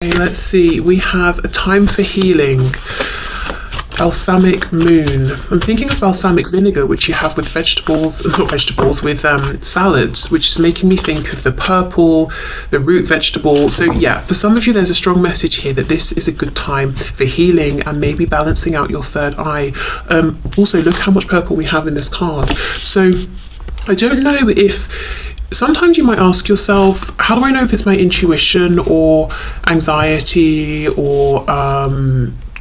Let's see, we have a time for healing. Balsamic moon. I'm thinking of balsamic vinegar, which you have with with salads, which is making me think of the purple, the root vegetable. So yeah, for some of you, there's a strong message here that this is a good time for healing and maybe balancing out your third eye. Also, look how much purple we have in this card. So I don't know if sometimes you might ask yourself, how do I know if it's my intuition or anxiety or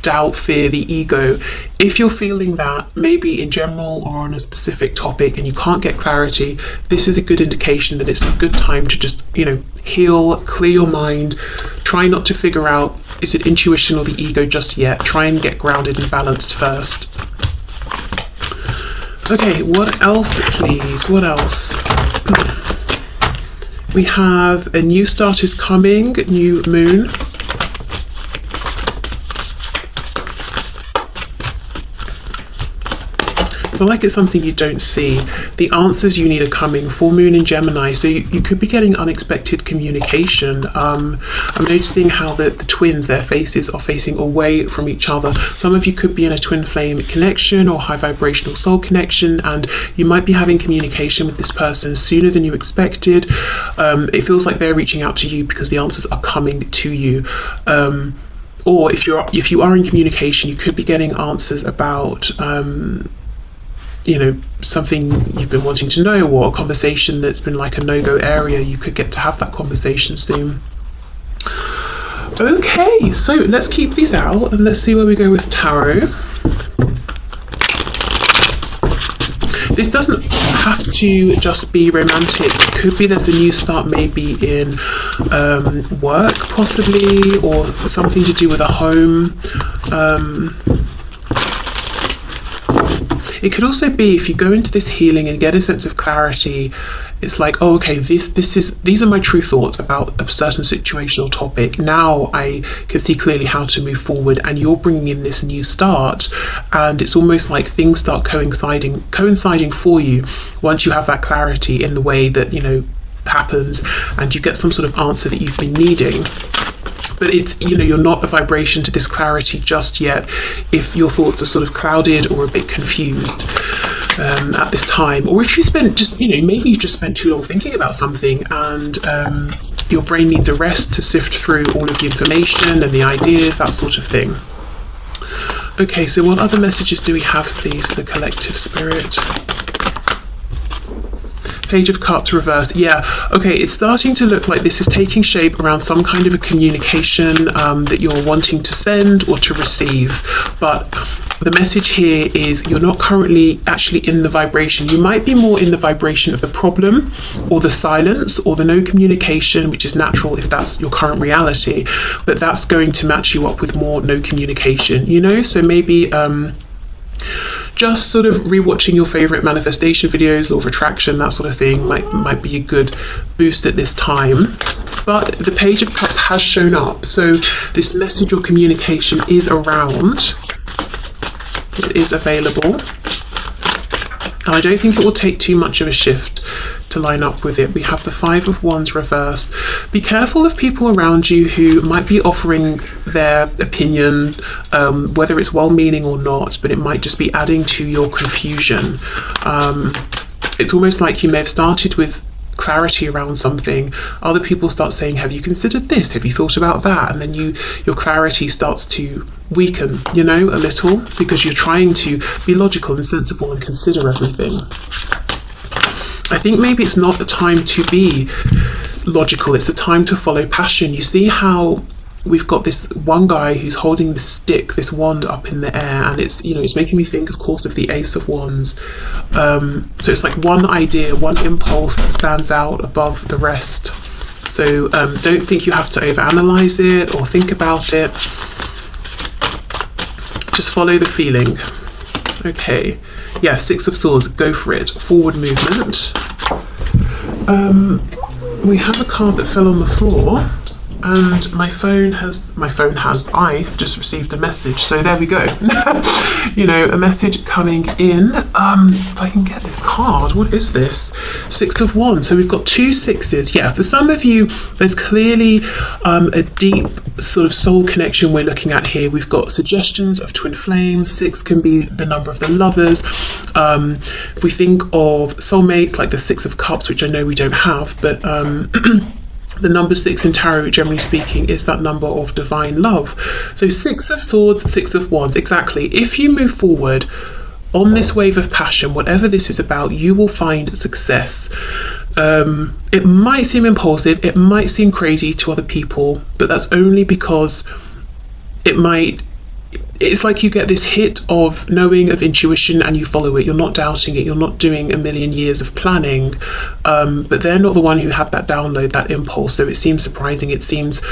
doubt, fear, the ego? If you're feeling that, maybe in general or on a specific topic, and you can't get clarity, this is a good indication that it's a good time to just, heal, clear your mind. Try not to figure out, is it intuition or the ego just yet? Try and get grounded and balanced first. Okay, what else, please? What else? We have a new start is coming, new moon. I feel like it's something you don't see. The answers you need are coming. Full moon in Gemini, so you could be getting unexpected communication. I'm noticing how the twins, their faces are facing away from each other. Some of you could be in a twin flame connection or high vibrational soul connection, and you might be having communication with this person sooner than you expected. It feels like they're reaching out to you because the answers are coming to you. Or if you are in communication, you could be getting answers about something you've been wanting to know, or a conversation that's been like a no-go area. You could get to have that conversation soon. Okay, so let's keep these out and let's see where we go with tarot. This doesn't have to just be romantic. It could be there's a new start, maybe in work possibly, or something to do with a home. It could also be, if you go into this healing and get a sense of clarity, it's like, oh, okay, these are my true thoughts about a certain situation or topic. Now I can see clearly how to move forward, and you're bringing in this new start, and it's almost like things start coinciding for you once you have that clarity in the way that happens, and you get some sort of answer that you've been needing. But it's, you're not a vibration to this clarity just yet if your thoughts are sort of clouded or a bit confused at this time. Or if you spent maybe you just spent too long thinking about something, and your brain needs a rest to sift through all of the information and the ideas, that sort of thing. Okay, so what other messages do we have, please, for the collective spirit? Page of Cups reversed. Yeah, okay, it's starting to look like this is taking shape around some kind of a communication that you're wanting to send or to receive. But the message here is you're not currently actually in the vibration. You might be more in the vibration of the problem or the silence or the no communication, which is natural if that's your current reality, but that's going to match you up with more no communication, so maybe just sort of rewatching your favorite manifestation videos, law of attraction, that sort of thing might be a good boost at this time. But the Page of Cups has shown up, so this message or communication is around. It is available, and I don't think it will take too much of a shift to line up with it. We have the Five of Wands reversed. Be careful of people around you who might be offering their opinion, whether it's well-meaning or not, but it might just be adding to your confusion. It's almost like you may have started with clarity around something. Other people start saying, have you considered this? Have you thought about that? And then your clarity starts to weaken, a little, because you're trying to be logical and sensible and consider everything. I think maybe it's not the time to be logical, it's the time to follow passion. You see how we've got this one guy who's holding this stick, this wand up in the air, and it's it's making me think, of course, of the Ace of Wands. So it's like one idea, one impulse that stands out above the rest. So don't think you have to overanalyze it or think about it. Just follow the feeling. Okay, yeah, Six of Swords, go for it. Forward movement. We have a card that fell on the floor. And I just received a message, so there we go. You know, a message coming in. If I can get this card, what is this? Six of Wands. So we've got 2 sixes. Yeah, for some of you, there's clearly a deep sort of soul connection we're looking at here. We've got suggestions of twin flames. 6 can be the number of the lovers. If we think of soulmates, like the 6 of Cups, which I know we don't have, but the number 6 in tarot, generally speaking, is that number of divine love. So 6 of Swords, 6 of Wands, exactly. If you move forward on this wave of passion, whatever this is about, you will find success. It might seem impulsive, it might seem crazy to other people, but that's only because it's like you get this hit of knowing, of intuition, and you follow it. You're not doubting it. You're not doing a million years of planning. But they're not the one who had that download, that impulse. So it seems surprising. It seems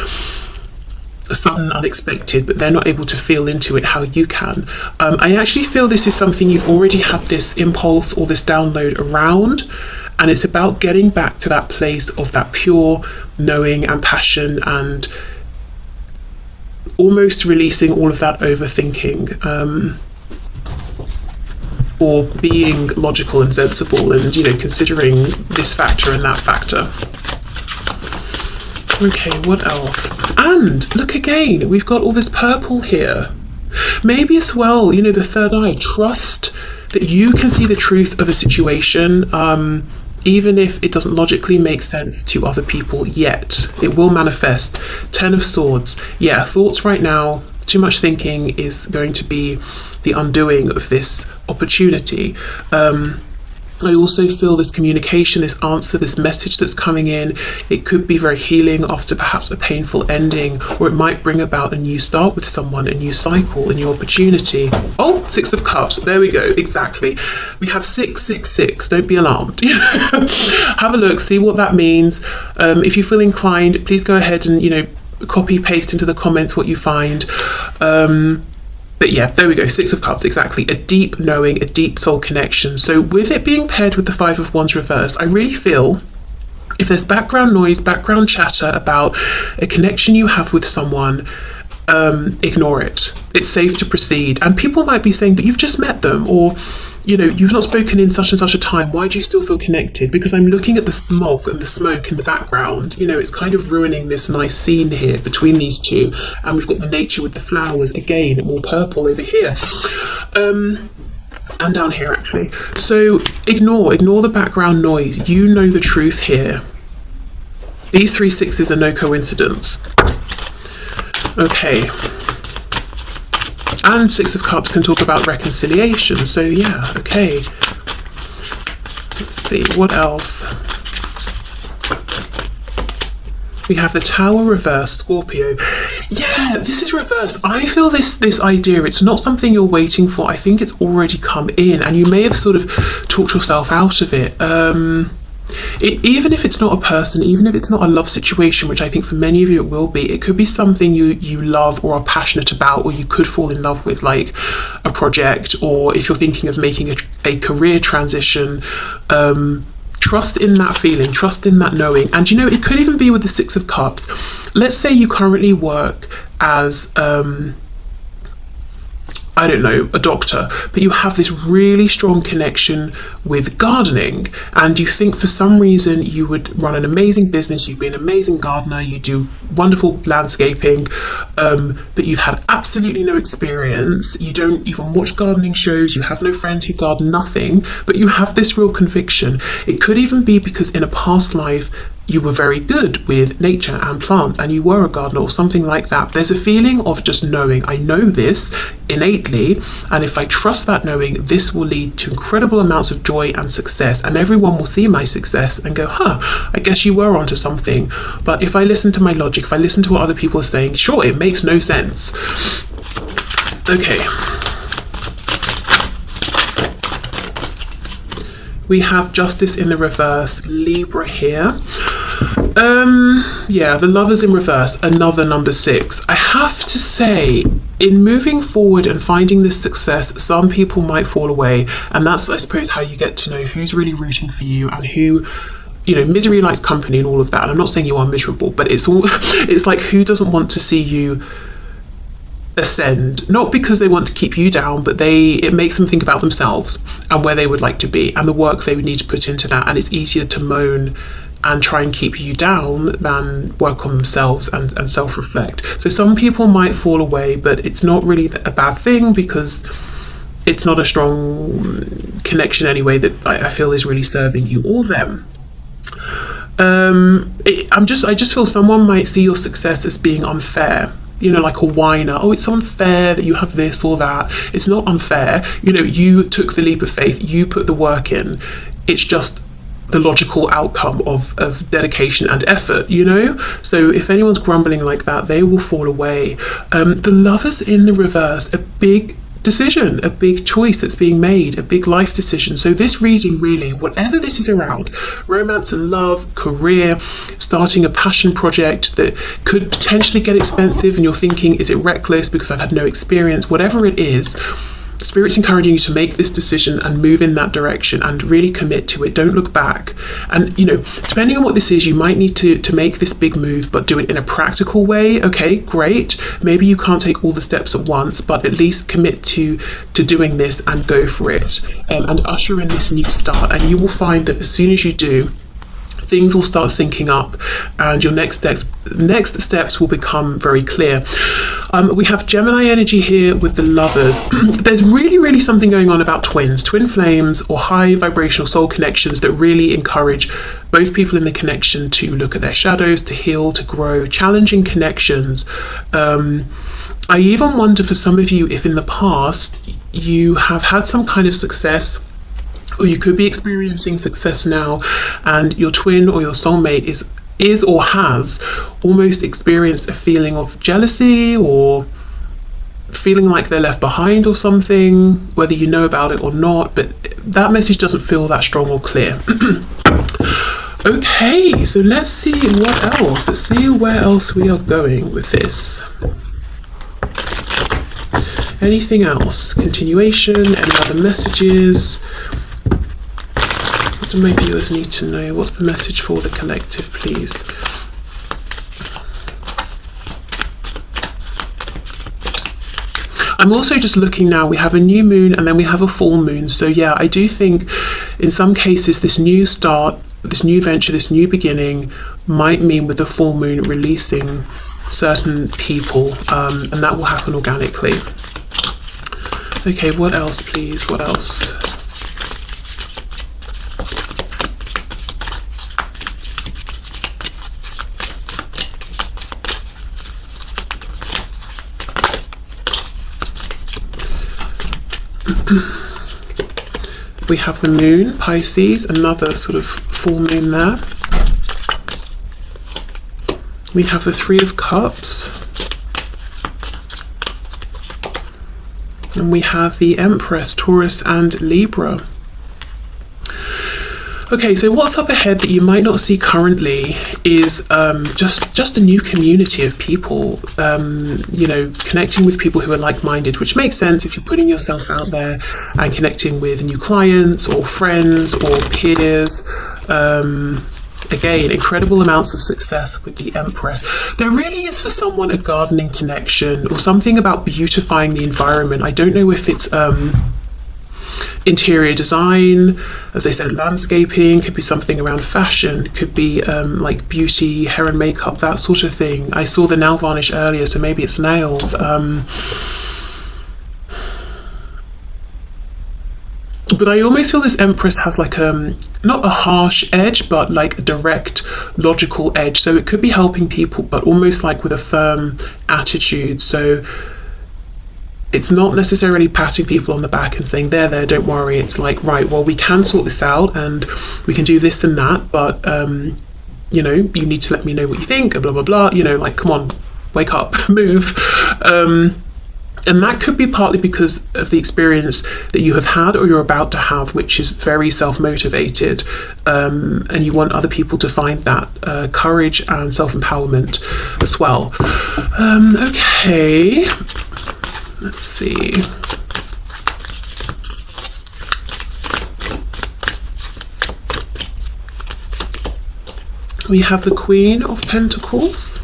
sudden, unexpected, but they're not able to feel into it how you can. I actually feel this is something you've already had this impulse or this download around. And it's about getting back to that place of that pure knowing and passion, and almost releasing all of that overthinking, or being logical and sensible, and, you know, considering this factor and that factor. Okay, what else? And look again, we've got all this purple here. Maybe as well, you know, the third eye. Trust that you can see the truth of a situation, even if it doesn't logically make sense to other people yet. It will manifest. 10 of Swords. Yeah, thoughts right now, too much thinking is going to be the undoing of this opportunity. I also feel this communication, this answer, this message that's coming in, it could be very healing after perhaps a painful ending, or it might bring about a new start with someone, a new cycle, a new opportunity. Oh, 6 of Cups, there we go, exactly. We have 666, don't be alarmed. Have a look, see what that means. If you feel inclined, please go ahead and, you know, copy, paste into the comments what you find. But yeah, there we go, 6 of Cups, exactly. A deep knowing, a deep soul connection. So with it being paired with the 5 of Wands reversed, I really feel if there's background noise, background chatter about a connection you have with someone, ignore it. It's safe to proceed. And people might be saying, but you've just met them, or, you know, you've not spoken in such and such a time. Why do you still feel connected? Because I'm looking at the smog and the smoke in the background. You know, it's kind of ruining this nice scene here between these two. And we've got the nature with the flowers, again, more purple over here. And down here, actually. So ignore the background noise. You know the truth here. These 3 sixes are no coincidence. Okay. And 6 of Cups can talk about reconciliation. So yeah, okay. Let's see, what else? We have the Tower reversed, Scorpio. Yeah, this is reversed. I feel this idea, it's not something you're waiting for. I think it's already come in, and you may have sort of talked yourself out of it. Even if it's not a person, even if it's not a love situation, which I think for many of you it will be, it could be something you love or are passionate about, or you could fall in love with, like a project, or if you're thinking of making a career transition. Trust in that feeling, trust in that knowing. And you know, it could even be with the 6 of Cups. Let's say you currently work as I don't know, a doctor, but you have this really strong connection with gardening, and you think for some reason you would run an amazing business, you'd be an amazing gardener, you do wonderful landscaping, but you've had absolutely no experience, you don't even watch gardening shows, you have no friends who garden, nothing, but you have this real conviction. It could even be because in a past life you were very good with nature and plants, and you were a gardener or something like that. There's a feeling of just knowing, I know this innately, and if I trust that knowing, this will lead to incredible amounts of joy and success, and everyone will see my success and go, I guess you were onto something. But if I listen to my logic, if I listen to what other people are saying, sure, it makes no sense. Okay. We have Justice in the reverse, Libra here. Yeah, the Lovers in reverse, another number 6. I have to say, in moving forward and finding this success, some people might fall away, and that's, I suppose, how you get to know who's really rooting for you and who misery likes company and all of that. And I'm not saying you are miserable, but it's like, who doesn't want to see you ascend? Not because they want to keep you down, but it makes them think about themselves and where they would like to be and the work they would need to put into that. And it's easier to moan and try and keep you down than work on themselves and self-reflect. So some people might fall away, but it's not really a bad thing, because it's not a strong connection anyway that I feel is really serving you or them. I just feel someone might see your success as being unfair, like a whiner. Oh, it's unfair that you have this or that. It's not unfair. You took the leap of faith, you put the work in. It's just the logical outcome of dedication and effort, So if anyone's grumbling like that, they will fall away. The Lovers in the reverse, a big decision, a big choice that's being made, a big life decision. So this reading, really, whatever this is around, romance and love, career, starting a passion project that could potentially get expensive and you're thinking, is it reckless because I've had no experience? Whatever it is, Spirit's encouraging you to make this decision and move in that direction and really commit to it. Don't look back. And, depending on what this is, you might need to make this big move, but do it in a practical way. Okay, great. Maybe you can't take all the steps at once, but at least commit to doing this and go for it, and usher in this new start. And you will find that as soon as you do, things will start syncing up and your next steps will become very clear. We have Gemini energy here with the Lovers. There's really something going on about twins, twin flames, or high vibrational soul connections that really encourage both people in the connection to look at their shadows, to heal, to grow, challenging connections. I even wonder for some of you if in the past you have had some kind of success, or you could be experiencing success now, and your twin or your soulmate is or has almost experienced a feeling of jealousy or feeling like they're left behind or something, whether you know about it or not, but that message doesn't feel that strong or clear. Okay, so let's see what else. Let's see where else we are going with this. Anything else? Continuation? Any other messages? What do my viewers need to know? What's the message for the collective, please? I'm also just looking now, we have a new moon and then we have a full moon. So yeah, I do think in some cases this new start, this new venture, this new beginning might mean with the full moon releasing certain people, and that will happen organically. Okay, what else, please? What else? We have the moon, Pisces, another sort of full moon there. We have the Three of Cups. And we have the Empress, Taurus and Libra. Okay, so what's up ahead that you might not see currently is just a new community of people, connecting with people who are like-minded, which makes sense if you're putting yourself out there and connecting with new clients or friends or peers. Again, incredible amounts of success with the Empress. There really is for someone a gardening connection or something about beautifying the environment. I don't know if it's interior design, as I said, landscaping, could be something around fashion, could be like beauty, hair and makeup, that sort of thing. I saw the nail varnish earlier, so maybe it's nails. But I almost feel this Empress has like not a harsh edge, but like a direct, logical edge. So it could be helping people, but almost like with a firm attitude. So it's not necessarily patting people on the back and saying, there, don't worry. It's like, right, well, we can sort this out and we can do this and that, but, you need to let me know what you think, blah, blah, blah, like, come on, wake up, move. And that could be partly because of the experience that you have had or you're about to have, which is very self-motivated, and you want other people to find that courage and self-empowerment as well. Okay, let's see. We have the Queen of Pentacles.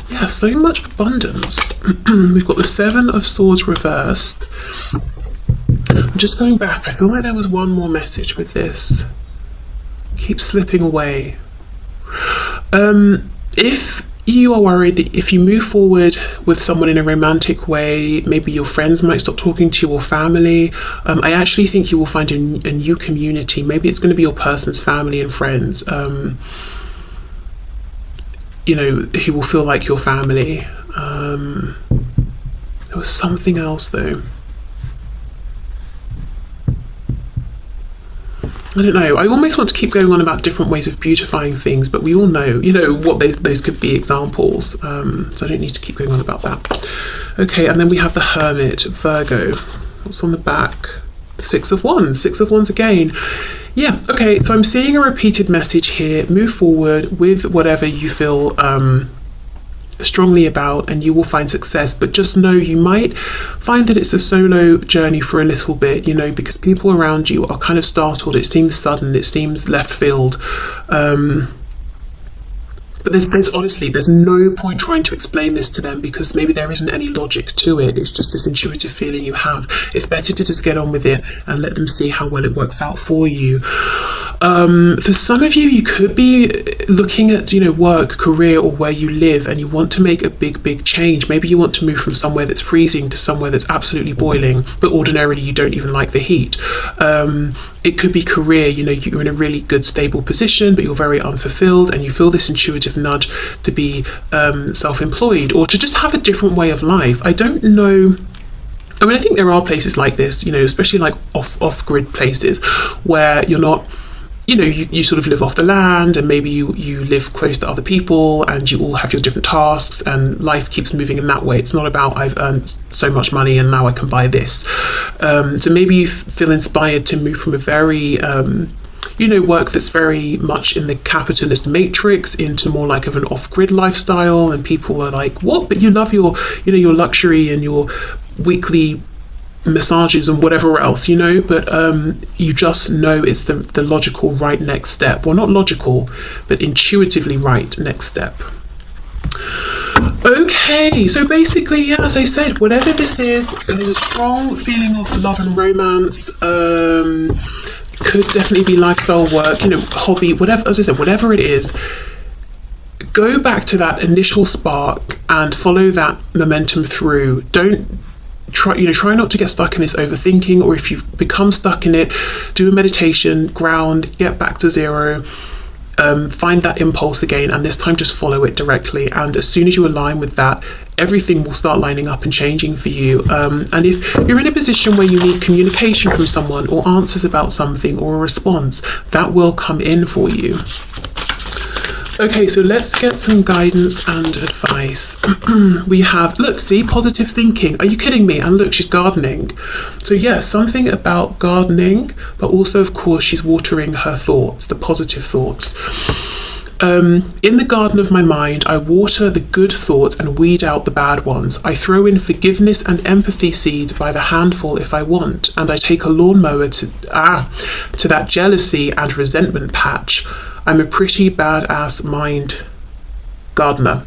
Yeah, so much abundance. We've got the Seven of Swords reversed. I'm just going back. I feel like there was one more message with this. Keep slipping away. If you are worried that if you move forward with someone in a romantic way, maybe your friends might stop talking to you, or family, I actually think you will find a new community. Maybe it's going to be your person's family and friends, you know, who will feel like your family. There was something else though. I don't know, I almost want to keep going on about different ways of beautifying things, but we all know, you know, what those could be examples, so I don't need to keep going on about that. Okay, and then we have the Hermit, Virgo. What's on the back? The Six of Wands again. Yeah, okay, so I'm seeing a repeated message here. Move forward with whatever you feel strongly about, and you will find success, but just know you might find that it's a solo journey for a little bit, you know, because people around you are kind of startled. It seems sudden, it seems left field, but there's honestly, there's no point trying to explain this to them, because maybe there isn't any logic to it. It's just this intuitive feeling you have. It's better to just get on with it and let them see how well it works out for you. For some of you, you could be looking at, you know, work, career, or where you live, and you want to make a big change. Maybe you want to move from somewhere that's freezing to somewhere that's absolutely boiling, but ordinarily you don't even like the heat. It could be career, you know, you're in a really good stable position, but you're very unfulfilled, and you feel this intuitive nudge to be self-employed, or to just have a different way of life. I don't know. I mean, I think there are places like this, you know, especially like off-grid places where you're not, you know, you sort of live off the land, and maybe you live close to other people, and you all have your different tasks, and life keeps moving in that way. It's not about I've earned so much money and now I can buy this. So maybe you feel inspired to move from a very you know, work that's very much in the capitalist matrix into more like of an off-grid lifestyle, and people are like, what? But you love your, you know, your luxury and your weekly massages and whatever else, you know, but you just know it's the logical right next step. Well, not logical, but intuitively right next step. Okay, so basically, yeah, as I said, whatever this is, there's a strong feeling of love and romance. Could definitely be lifestyle, work, you know, hobby, whatever. As I said, whatever it is, go back to that initial spark and follow that momentum through. Don't try not to get stuck in this overthinking, or if you've become stuck in it, do a meditation, ground, get back to zero, find that impulse again, and this time just follow it directly. And as soon as you align with that, everything will start lining up and changing for you. And if you're in a position where you need communication from someone, or answers about something, or a response, that will come in for you. Okay, so let's get some guidance and advice. We have, look, see, positive thinking. Are you kidding me? And look, she's gardening. So yeah, something about gardening, but also, of course, she's watering her thoughts, the positive thoughts. In the garden of my mind, I water the good thoughts and weed out the bad ones. I throw in forgiveness and empathy seeds by the handful if I want, and I take a lawnmower to that jealousy and resentment patch. I'm a pretty badass mind gardener.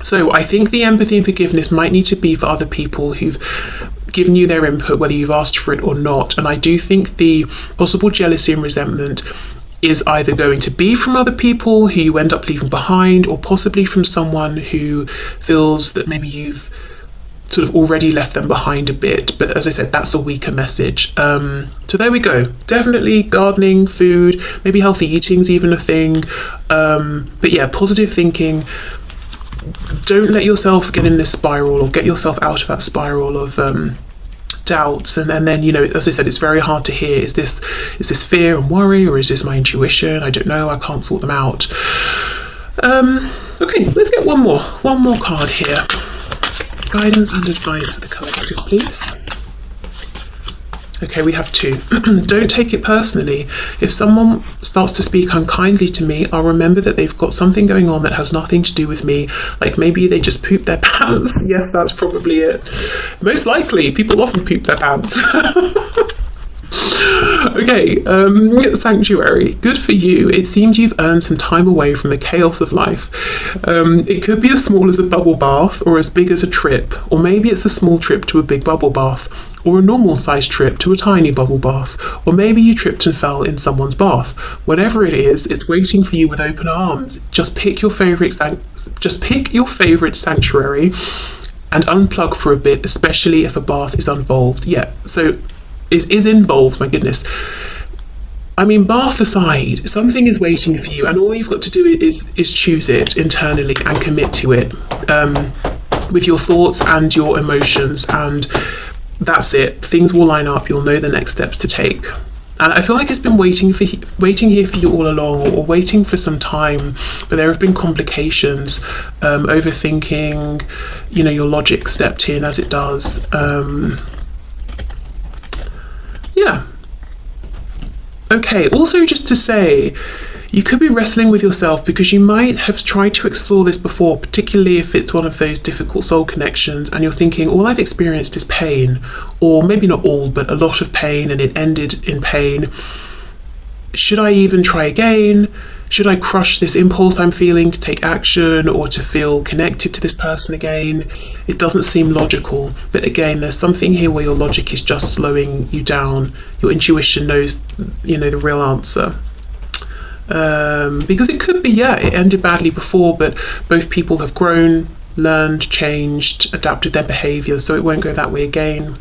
So I think the empathy and forgiveness might need to be for other people who've given you their input, whether you've asked for it or not. And I do think the possible jealousy and resentment is either going to be from other people who you end up leaving behind, or possibly from someone who feels that maybe you've sort of already left them behind a bit. But as I said, that's a weaker message. So there we go. Definitely gardening, food, maybe healthy eating's even a thing. But yeah, positive thinking. Don't let yourself get in this spiral, or get yourself out of that spiral of doubts, and then, you know, as I said, it's very hard to hear, is this fear and worry, or is this my intuition? I don't know, I can't sort them out. Okay, let's get one more card here. Guidance and advice for the collective, please. Okay, we have two. Don't take it personally. If someone starts to speak unkindly to me, I'll remember that they've got something going on that has nothing to do with me. Like maybe they just pooped their pants. Yes, that's probably it. Most likely, people often poop their pants. Okay, Sanctuary. Good for you. It seems you've earned some time away from the chaos of life. It could be as small as a bubble bath or as big as a trip, or maybe it's a small trip to a big bubble bath, or a normal sized trip to a tiny bubble bath, or maybe you tripped and fell in someone's bath. Whatever it is, it's waiting for you with open arms. Just pick your favorite sanctuary and unplug for a bit, especially if a bath is involved. Yeah, so is involved, my goodness. I mean, bath aside, something is waiting for you, and all you've got to do is choose it internally and commit to it, with your thoughts and your emotions, and that's it. Things will line up. You'll know the next steps to take. And I feel like it's been waiting here for you all along, or waiting for some time, but there have been complications, overthinking, your logic stepped in as it does. Yeah. Okay, also just to say, you could be wrestling with yourself because you might have tried to explore this before, particularly if it's one of those difficult soul connections and you're thinking, all I've experienced is pain, or maybe not all, but a lot of pain, and it ended in pain. Should I even try again? Should I crush this impulse I'm feeling to take action or to feel connected to this person again? It doesn't seem logical, but again, there's something here where your logic is just slowing you down. Your intuition knows, the real answer. Because it could be, it ended badly before, but both people have grown, learned, changed, adapted their behaviour, so it won't go that way again.